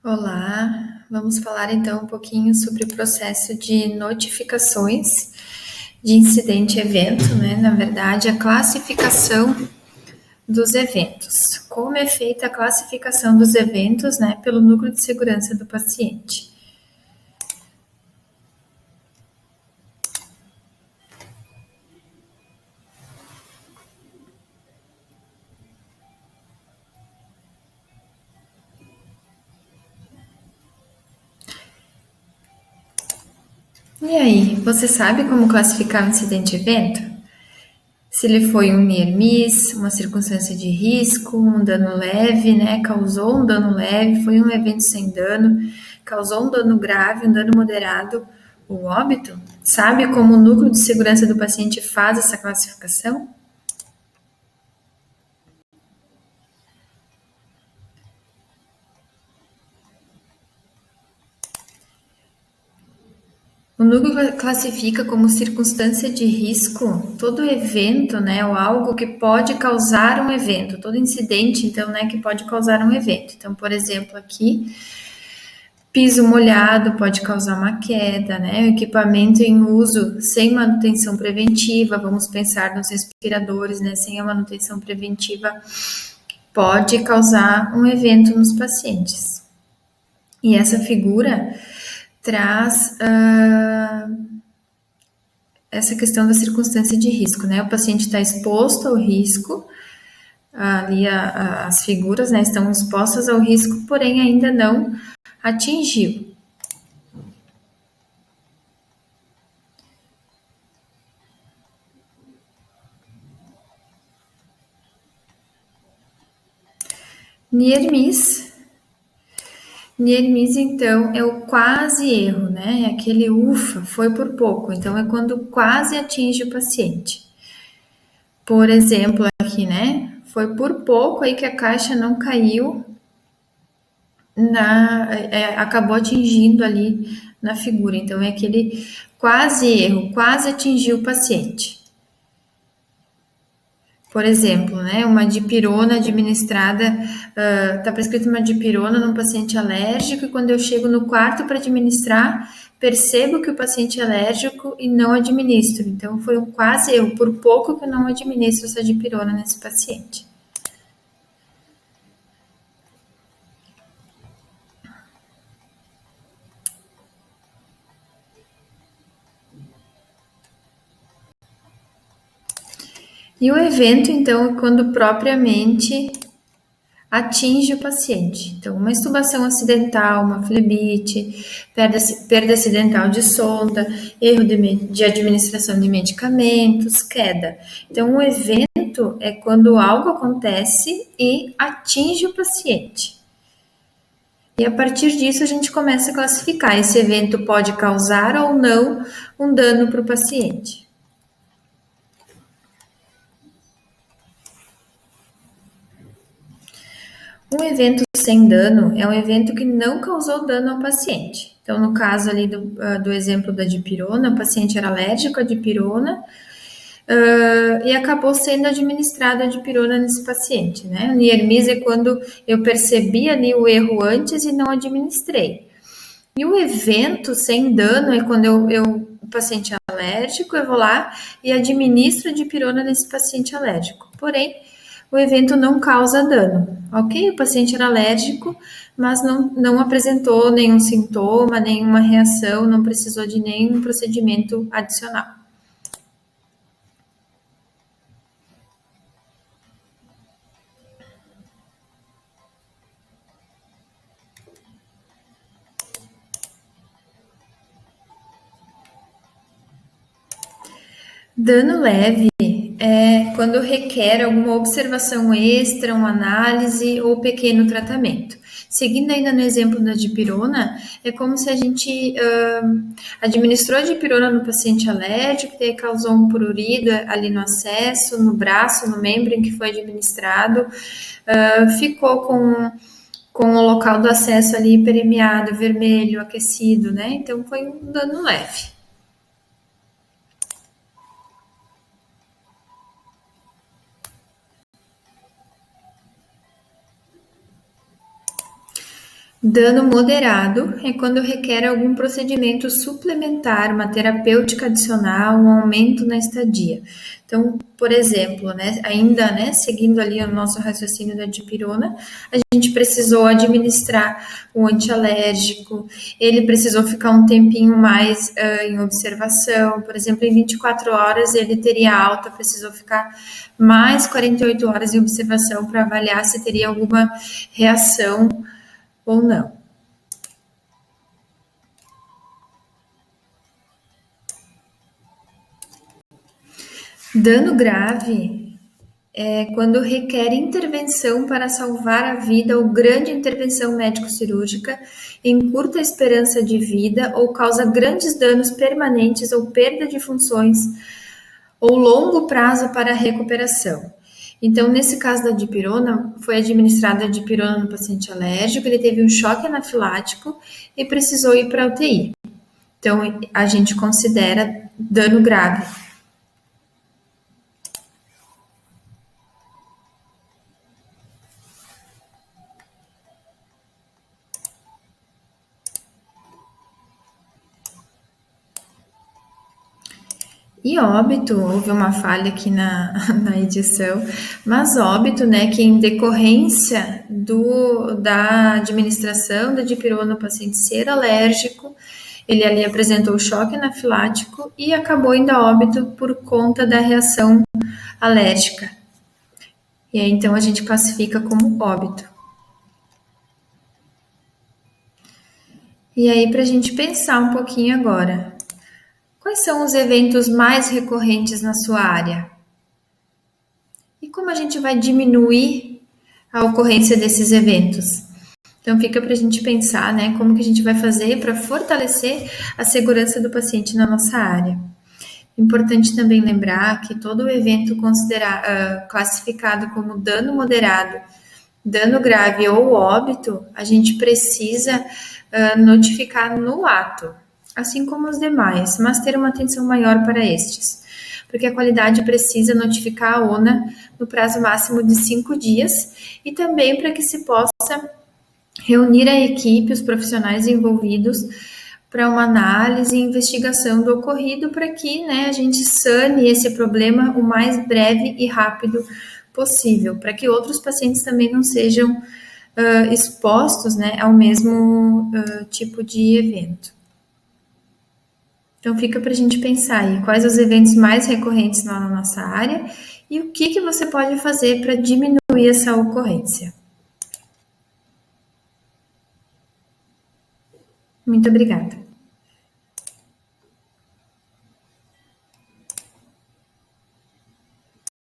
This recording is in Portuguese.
Olá, vamos falar então um pouquinho sobre o processo de notificações de incidente e evento, né? Na verdade, a classificação dos eventos. Como é feita a classificação dos eventos, né, pelo núcleo de segurança do paciente. E aí, você sabe como classificar um incidente e evento? Se ele foi um near miss, uma circunstância de risco, um dano leve, né? Causou um dano leve, foi um evento sem dano, causou um dano grave, um dano moderado, o óbito? Sabe como o núcleo de segurança do paciente faz essa classificação? O núcleo classifica como circunstância de risco todo evento, né, ou algo que pode causar um evento, todo incidente, então, né, que pode causar um evento. Então, por exemplo, aqui, piso molhado pode causar uma queda, né, equipamento em uso sem manutenção preventiva, vamos pensar nos respiradores, né, sem a manutenção preventiva, pode causar um evento nos pacientes. E essa figura traz essa questão da circunstância de risco, né? O paciente está exposto ao risco, ali as figuras, né, estão expostas ao risco, porém ainda não atingiu. Near miss. Near miss, então, é o quase erro, né? É aquele ufa, foi por pouco. Então, é quando quase atinge o paciente. Por exemplo, aqui, né? Foi por pouco aí que a caixa não caiu acabou atingindo ali na figura. Então, é aquele quase erro, quase atingiu o paciente. Por exemplo, né, uma dipirona administrada, está prescrita uma dipirona num paciente alérgico e quando eu chego no quarto para administrar, percebo que o paciente é alérgico e não administro. Então, foi um quase erro, por pouco que eu não administro essa dipirona nesse paciente. E o evento, então, é quando propriamente atinge o paciente. Então, uma extubação acidental, uma flebite, perda acidental de sonda, erro de administração de medicamentos, queda. Então, o evento é quando algo acontece e atinge o paciente. E a partir disso, a gente começa a classificar. Esse evento pode causar ou não um dano para o paciente. Um evento sem dano é um evento que não causou dano ao paciente. Então, no caso ali do exemplo da dipirona, o paciente era alérgico à dipirona e acabou sendo administrada a dipirona nesse paciente, né? O Niermis é quando eu percebi ali o erro antes e não administrei. E o evento sem dano é quando o paciente é alérgico, eu vou lá e administro a dipirona nesse paciente alérgico. Porém, o evento não causa dano, ok? O paciente era alérgico, mas não apresentou nenhum sintoma, nenhuma reação, não precisou de nenhum procedimento adicional. Dano leve é quando requer alguma observação extra, uma análise ou pequeno tratamento. Seguindo ainda no exemplo da dipirona, é como se a gente administrou a dipirona no paciente alérgico, que causou um prurido ali no acesso, no braço, no membro em que foi administrado, ficou com o local do acesso ali permeado, vermelho, aquecido, né? Então foi um dano leve. Dano moderado é quando requer algum procedimento suplementar, uma terapêutica adicional, um aumento na estadia. Então, por exemplo, né, ainda, né, seguindo ali o nosso raciocínio da dipirona, a gente precisou administrar um antialérgico, ele precisou ficar um tempinho mais em observação, por exemplo, em 24 horas ele teria alta, precisou ficar mais 48 horas em observação para avaliar se teria alguma reação ou não. Dano grave é quando requer intervenção para salvar a vida ou grande intervenção médico-cirúrgica em curta esperança de vida ou causa grandes danos permanentes ou perda de funções ou longo prazo para a recuperação. Então, nesse caso da dipirona, foi administrada a dipirona no paciente alérgico, ele teve um choque anafilático e precisou ir para a UTI. Então, a gente considera dano grave. E óbito, houve uma falha aqui na edição, mas óbito, né, que em decorrência da administração da dipirona no paciente ser alérgico, ele ali apresentou choque anafilático e acabou indo a óbito por conta da reação alérgica. E aí, então, a gente classifica como óbito. E aí, para a gente pensar um pouquinho agora, quais são os eventos mais recorrentes na sua área? E como a gente vai diminuir a ocorrência desses eventos? Então fica para a gente pensar, né, como que a gente vai fazer para fortalecer a segurança do paciente na nossa área. Importante também lembrar que todo evento classificado como dano moderado, dano grave ou óbito, a gente precisa notificar no ato, assim como os demais, mas ter uma atenção maior para estes, porque a qualidade precisa notificar a ONA no prazo máximo de 5 dias e também para que se possa reunir a equipe, os profissionais envolvidos para uma análise e investigação do ocorrido para que, né, a gente sane esse problema o mais breve e rápido possível, para que outros pacientes também não sejam expostos, né, ao mesmo tipo de evento. Então fica para a gente pensar aí quais os eventos mais recorrentes na nossa área e o que você pode fazer para diminuir essa ocorrência. Muito obrigada.